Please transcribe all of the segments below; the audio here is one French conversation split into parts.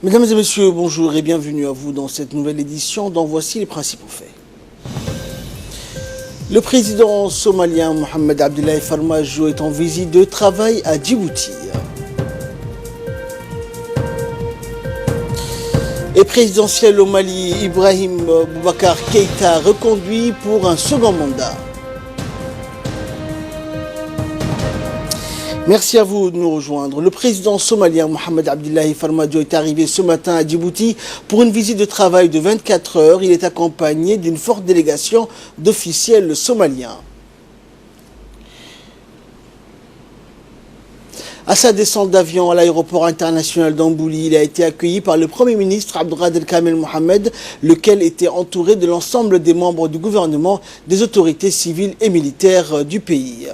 Mesdames et messieurs, bonjour et bienvenue à vous dans cette nouvelle édition dont voici les principaux faits. Le président somalien Mohamed Abdullahi Farmajo est en visite de travail à Djibouti. Et présidentiel au Mali, Ibrahim Boubacar Keïta reconduit pour un second mandat. Merci à vous de nous rejoindre. Le président somalien Mohamed Abdullahi Farmajo est arrivé ce matin à Djibouti pour une visite de travail de 24 heures. Il est accompagné d'une forte délégation d'officiels somaliens. À sa descente d'avion à l'aéroport international d'Ambouli, il a été accueilli par le Premier ministre Abdelkader Kamel Mohamed, lequel était entouré de l'ensemble des membres du gouvernement, des autorités civiles et militaires du pays.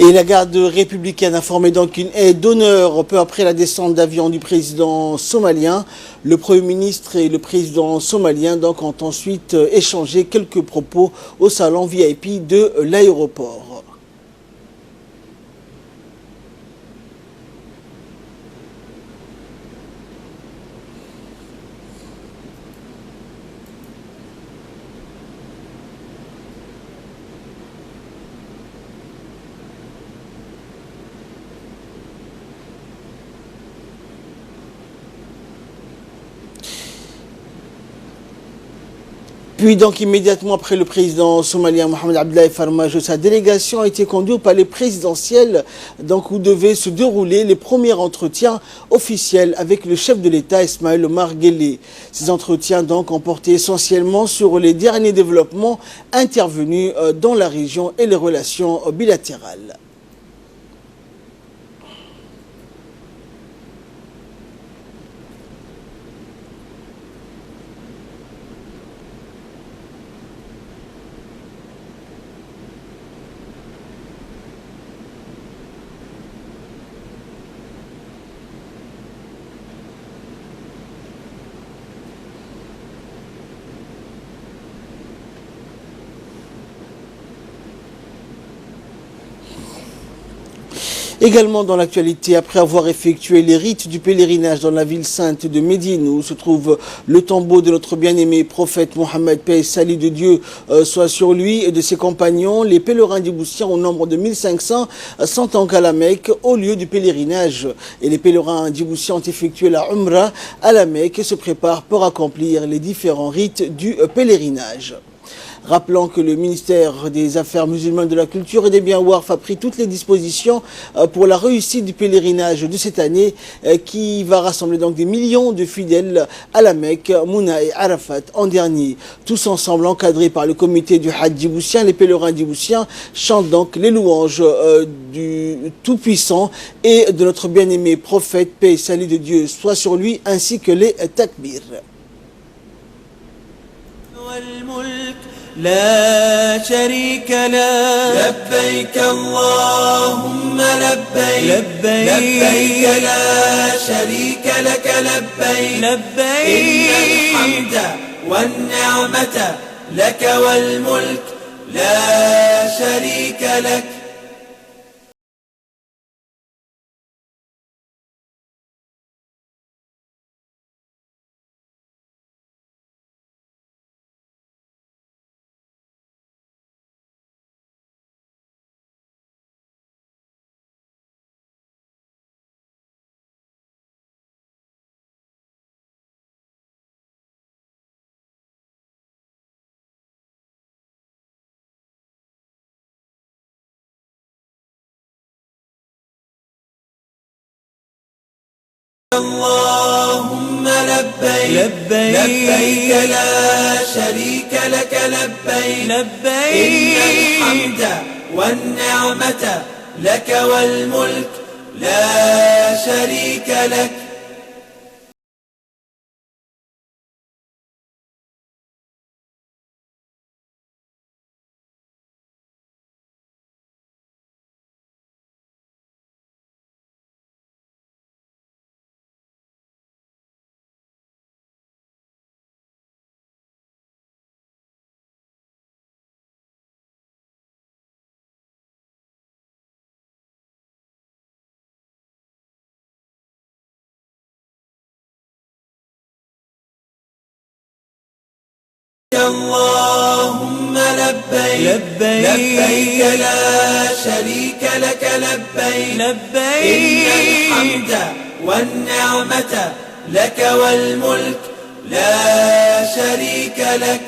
Et la garde républicaine a formé donc une haie d'honneur peu après la descente d'avion du président somalien. Le Premier ministre et le président somalien donc ont ensuite échangé quelques propos au salon VIP de l'aéroport. Puis donc immédiatement après le président somalien Mohamed Abdullahi Farmajo, sa délégation a été conduite au palais présidentiel donc où devaient se dérouler les premiers entretiens officiels avec le chef de l'État Ismaël Omar Guelleh. Ces entretiens donc ont porté essentiellement sur les derniers développements intervenus dans la région et les relations bilatérales. Également dans l'actualité, après avoir effectué les rites du pèlerinage dans la ville sainte de Médine, où se trouve le tombeau de notre bien-aimé prophète Mohammed, paix et salut de Dieu soit sur lui et de ses compagnons, les pèlerins djiboutiens au nombre de 1500 sont donc à la Mecque au lieu du pèlerinage. Et les pèlerins djiboutiens ont effectué la Umrah à la Mecque et se préparent pour accomplir les différents rites du pèlerinage. Rappelant que le ministère des Affaires musulmanes, de la Culture et des Biens Waqf a pris toutes les dispositions pour la réussite du pèlerinage de cette année qui va rassembler donc des millions de fidèles à la Mecque, Mouna et Arafat en dernier. Tous ensemble encadrés par le comité du Hajj djiboutien, les pèlerins djiboutiens chantent donc les louanges du Tout-Puissant et de notre bien-aimé prophète, paix et salut de Dieu soit sur lui, ainsi que les takbir. لا شريك له لبيك اللهم لبيك لبيك لا شريك لك لبيك إن الحمد والنعمة لك والملك لا شريك لك. اللهم لبيك لبيك لا شريك لك لبيك إن الحمد والنعمة لك والملك لا شريك لك. اللهم لبيك لبيك لا شريك لك لبيك إن الحمد والنعمة لك والملك لا شريك لك.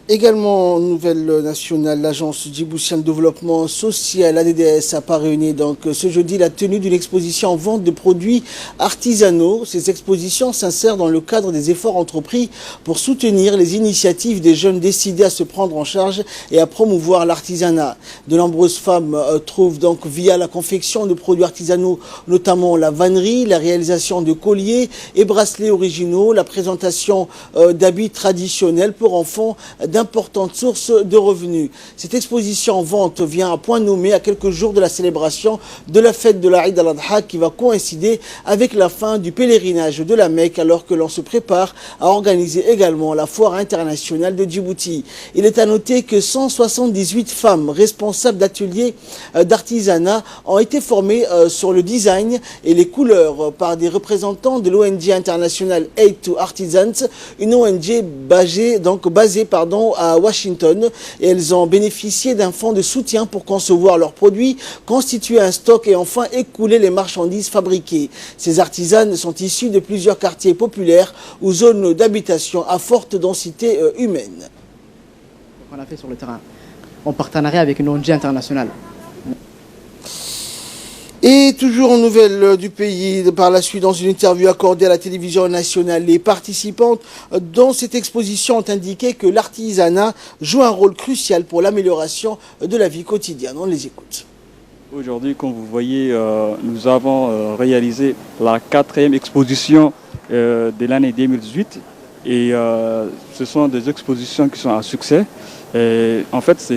Également, nouvelle nationale, l'agence djiboutienne de développement social, ADDS, a parrainé donc ce jeudi la tenue d'une exposition en vente de produits artisanaux. Ces expositions s'insèrent dans le cadre des efforts entrepris pour soutenir les initiatives des jeunes décidés à se prendre en charge et à promouvoir l'artisanat. De nombreuses femmes trouvent donc via la confection de produits artisanaux, notamment la vannerie, la réalisation de colliers et bracelets originaux, la présentation d'habits traditionnels pour enfants, d'importantes sources de revenus. Cette exposition en vente vient à point nommé à quelques jours de la célébration de la fête de l'Aïd al-Adha qui va coïncider avec la fin du pèlerinage de la Mecque alors que l'on se prépare à organiser également la foire internationale de Djibouti. Il est à noter que 178 femmes responsables d'ateliers d'artisanat ont été formées sur le design et les couleurs par des représentants de l'ONG internationale Aid to Artisans, une ONG basée à Washington, et elles ont bénéficié d'un fonds de soutien pour concevoir leurs produits, constituer un stock et enfin écouler les marchandises fabriquées. Ces artisanes sont issues de plusieurs quartiers populaires ou zones d'habitation à forte densité humaine. On a fait sur le terrain en partenariat avec une ONG internationale. Et toujours en nouvelles du pays, par la suite, dans une interview accordée à la télévision nationale, les participantes dans cette exposition ont indiqué que l'artisanat joue un rôle crucial pour l'amélioration de la vie quotidienne. On les écoute. Aujourd'hui, comme vous voyez, nous avons réalisé la 4e exposition de l'année 2018 et ce sont des expositions qui sont à succès. Et en fait,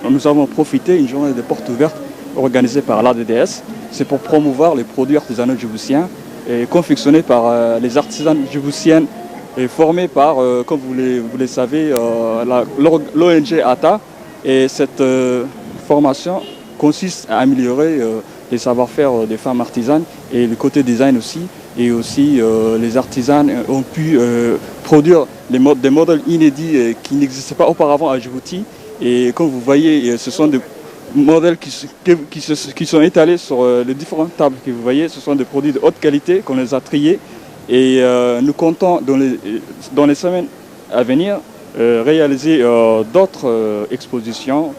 nous avons profité d'une journée de porte ouverte organisé par l'ADDS. C'est pour promouvoir les produits artisanaux djiboutiens et confectionnés par les artisans djiboutiennes et formés par, comme vous le savez, l'ONG ATA. Et cette formation consiste à améliorer les savoir-faire des femmes artisanes et le côté design aussi. Et aussi, les artisans ont pu produire des modèles inédits qui n'existaient pas auparavant à Djibouti. Et comme vous voyez, ce sont des modèles qui sont étalés sur les différentes tables que vous voyez. Ce sont des produits de haute qualité qu'on les a triés et nous comptons dans les semaines à venir réaliser d'autres expositions.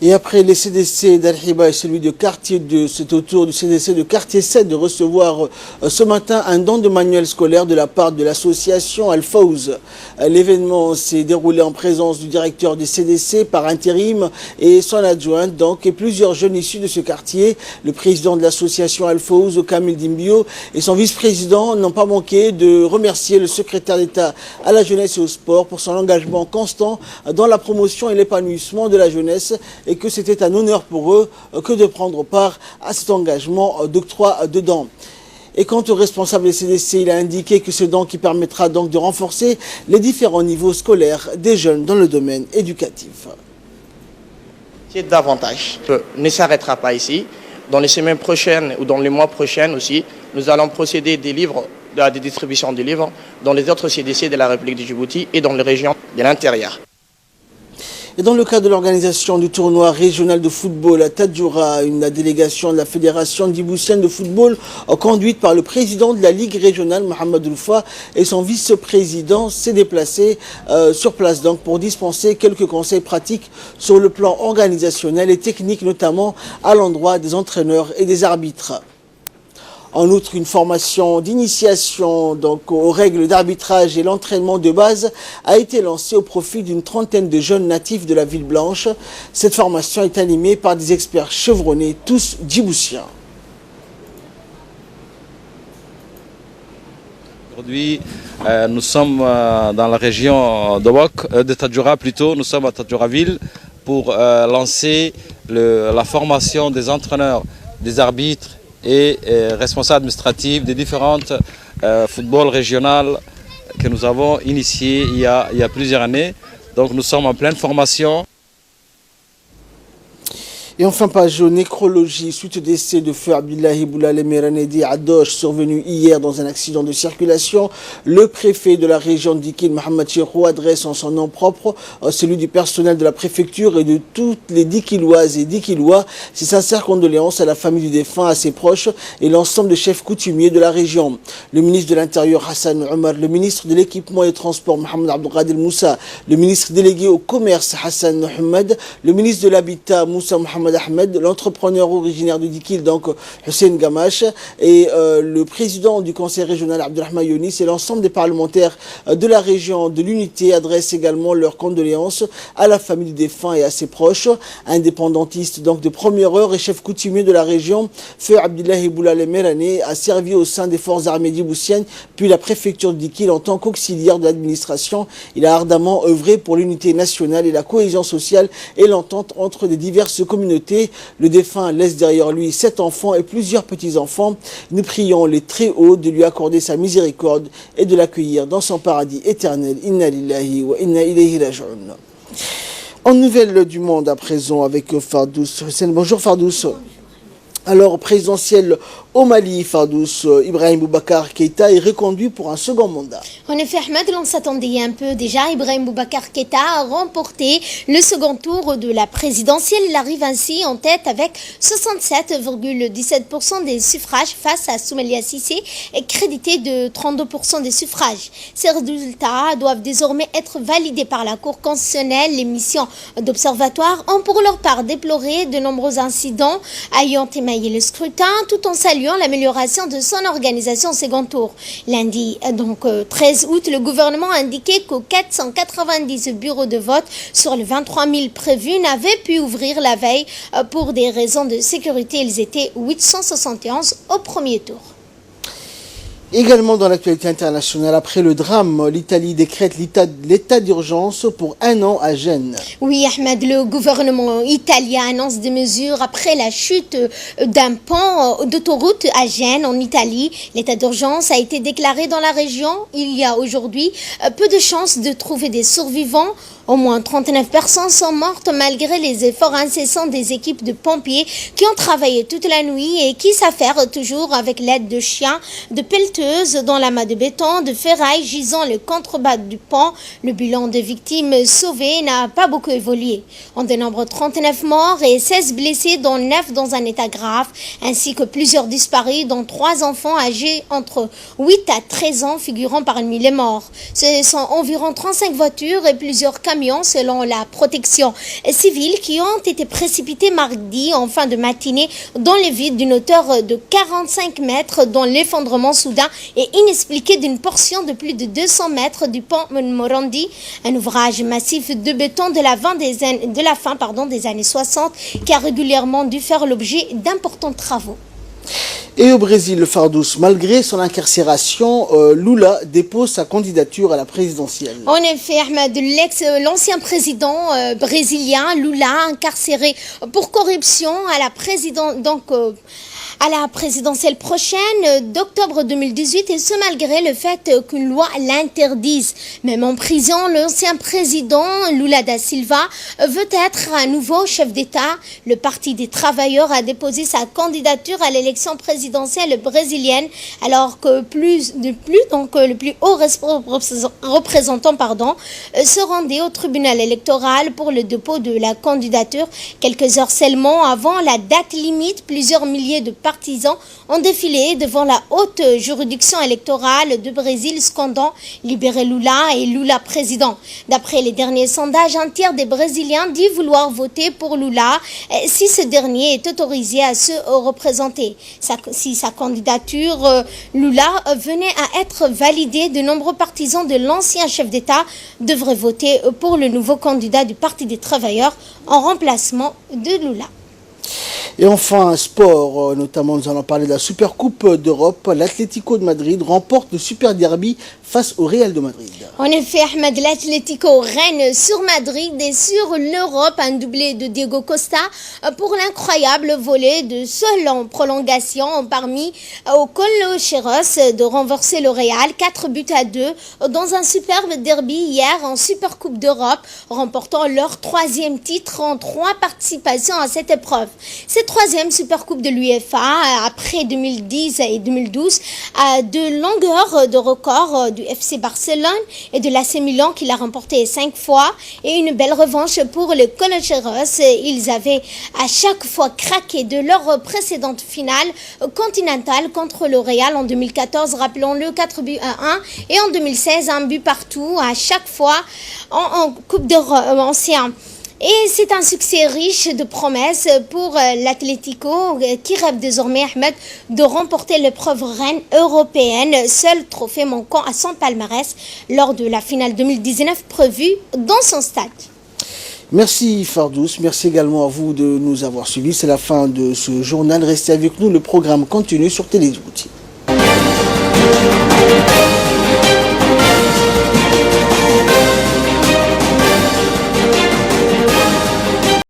Et après les CDC d'Al-Hiba et celui de quartier 2, c'est au tour du CDC de quartier 7 de recevoir ce matin un don de manuel scolaire de la part de l'association Al-Fawz. L'événement s'est déroulé en présence du directeur du CDC par intérim et son adjointe, donc, et plusieurs jeunes issus de ce quartier. Le président de l'association Al-Fawz, Kamil Dimbio, et son vice-président n'ont pas manqué de remercier le secrétaire d'État à la jeunesse et au sport pour son engagement constant dans la promotion et l'épanouissement de la jeunesse, et que c'était un honneur pour eux que de prendre part à cet engagement d'octroi de dons. Et quant au responsable des CDC, il a indiqué que ce don qui permettra donc de renforcer les différents niveaux scolaires des jeunes dans le domaine éducatif. Davantage ne s'arrêtera pas ici. Dans les semaines prochaines ou dans les mois prochains aussi, nous allons procéder à des distributions de livres dans les autres CDC de la République de Djibouti et dans les régions de l'intérieur. Et dans le cadre de l'organisation du tournoi régional de football à Tadjoura, une délégation de la Fédération djiboutienne de football conduite par le président de la Ligue régionale, Mohamed Roufa, et son vice-président s'est déplacé sur place donc pour dispenser quelques conseils pratiques sur le plan organisationnel et technique, notamment à l'endroit des entraîneurs et des arbitres. En outre, une formation d'initiation donc aux règles d'arbitrage et l'entraînement de base a été lancée au profit d'une trentaine de jeunes natifs de la ville blanche. Cette formation est animée par des experts chevronnés, tous djiboutiens. Aujourd'hui, nous sommes dans la région de Tadjoura plutôt. Nous sommes à Tadjoura ville pour lancer la formation des entraîneurs, des arbitres et responsables administratifs des différentes footballs régionales que nous avons initiés il y a plusieurs années. Donc nous sommes en pleine formation. Et enfin, page nécrologie, suite au décès de feu Abdullahi Boulale Meranedi à Doche, survenu hier dans un accident de circulation. Le préfet de la région d'Ikil, Mohamed Chirou, adresse en son nom propre celui du personnel de la préfecture et de toutes les Dikiloises et Dikilois ses sincères condoléances à la famille du défunt, à ses proches et l'ensemble des chefs coutumiers de la région. Le ministre de l'Intérieur, Hassan Omar, le ministre de l'Équipement et des Transports, Mohamed Abdelkader Moussa, le ministre délégué au commerce, Hassan Mohamed, le ministre de l'Habitat, Moussa Mohamed Ahmed, l'entrepreneur originaire de Dikil, donc Hussein Gamache, et le président du conseil régional, Abdelrahman Younis, et l'ensemble des parlementaires de la région de l'unité adressent également leurs condoléances à la famille du défunt et à ses proches. Indépendantiste donc de première heure et chef coutumier de la région, feu Abdullahi Boulale Merane a servi au sein des forces armées djiboutiennes, puis la préfecture de Dikil en tant qu'auxiliaire de l'administration. Il a ardemment œuvré pour l'unité nationale et la cohésion sociale et l'entente entre les diverses communautés. Le défunt laisse derrière lui 7 enfants et plusieurs petits-enfants. Nous prions les très hauts de lui accorder sa miséricorde et de l'accueillir dans son paradis éternel. Inna lillahi wa inna ilayhi raji'un. En nouvelles du monde à présent avec Fardous Hussein. Bonjour Fardous. Alors, présidentiel au Mali, Fardous, Ibrahim Boubacar Keïta est reconduit pour un second mandat. En effet, Ahmed, l'on s'attendait un peu déjà. Ibrahim Boubacar Keïta a remporté le second tour de la présidentielle. Il arrive ainsi en tête avec 67,17% des suffrages face à Soumaïla Cissé, crédité de 32% des suffrages. Ces résultats doivent désormais être validés par la Cour constitutionnelle. Les missions d'observatoire ont pour leur part déploré de nombreux incidents ayant émaillé le scrutin, tout en saluant l'amélioration de son organisation au second tour. Lundi, donc 13 août, le gouvernement a indiqué qu'aux 490 bureaux de vote sur les 23 000 prévus n'avaient pu ouvrir la veille pour des raisons de sécurité. Ils étaient 871 au premier tour. Également dans l'actualité internationale, après le drame, l'Italie décrète l'état d'urgence pour 1 an à Gênes. Oui, Ahmed, le gouvernement italien annonce des mesures après la chute d'un pont d'autoroute à Gênes, en Italie. L'état d'urgence a été déclaré dans la région. Il y a aujourd'hui peu de chances de trouver des survivants. Au moins 39 personnes sont mortes malgré les efforts incessants des équipes de pompiers qui ont travaillé toute la nuit et qui s'affairent toujours avec l'aide de chiens, de pelleteuses dans l'amas de béton, de ferraille gisant le contrebas du pont. Le bilan de victimes sauvées n'a pas beaucoup évolué. On dénombre 39 morts et 16 blessés, dont 9 dans un état grave, ainsi que plusieurs disparus, dont 3 enfants âgés entre 8 à 13 ans figurant parmi les morts. Ce sont environ 35 voitures et plusieurs camions selon la protection civile qui ont été précipités mardi en fin de matinée dans le vide d'une hauteur de 45 mètres dont l'effondrement soudain et inexpliqué d'une portion de plus de 200 mètres du pont Morandi, un ouvrage massif de béton de la fin des années 60 qui a régulièrement dû faire l'objet d'importants travaux. Et au Brésil, le Fardous, malgré son incarcération, Lula dépose sa candidature à la présidentielle. En effet, Ahmed, l'ancien président brésilien, Lula, incarcéré pour corruption à la présidentielle prochaine d'octobre 2018, et ce malgré le fait qu'une loi l'interdise. Même en prison, l'ancien président Lula da Silva veut être à nouveau chef d'État. Le Parti des travailleurs a déposé sa candidature à l'élection présidentielle brésilienne, alors que le plus haut représentant se rendait au tribunal électoral pour le dépôt de la candidature. Quelques heures seulement avant la date limite, plusieurs milliers de partisans ont défilé devant la haute juridiction électorale de Brésil, scandant « Libérez Lula » et « Lula président ». D'après les derniers sondages, un tiers des Brésiliens dit vouloir voter pour Lula si ce dernier est autorisé à se représenter. Si sa candidature Lula venait à être validée, de nombreux partisans de l'ancien chef d'État devraient voter pour le nouveau candidat du Parti des travailleurs en remplacement de Lula. Et enfin, sport, notamment nous allons parler de la Supercoupe d'Europe. L'Atlético de Madrid remporte le Super Derby face au Real de Madrid. En effet, Ahmed, l'Atlético règne sur Madrid et sur l'Europe, un doublé de Diego Costa pour l'incroyable volée de seul en prolongation parmi au Colchoneros de renverser le Real 4-2 dans un superbe derby hier en Supercoupe d'Europe, remportant leur 3e titre en 3 participations à cette épreuve. Cette 3e Supercoupe de l'UEFA, après 2010 et 2012, a de longueur de record du FC Barcelone et de l'AC Milan qui l'a remporté 5 fois et une belle revanche pour les Colchoneros. Ils avaient à chaque fois craqué de leur précédente finale continentale contre le Real en 2014, rappelons-le, 4-1 et en 2016 un but partout à chaque fois en Coupe d'Europe ancien. Et c'est un succès riche de promesses pour l'Atlético qui rêve désormais, Ahmed, de remporter l'épreuve reine européenne, seul trophée manquant à son palmarès lors de la finale 2019 prévue dans son stade. Merci Fardous, merci également à vous de nous avoir suivis. C'est la fin de ce journal. Restez avec nous, le programme continue sur Télé Djibouti.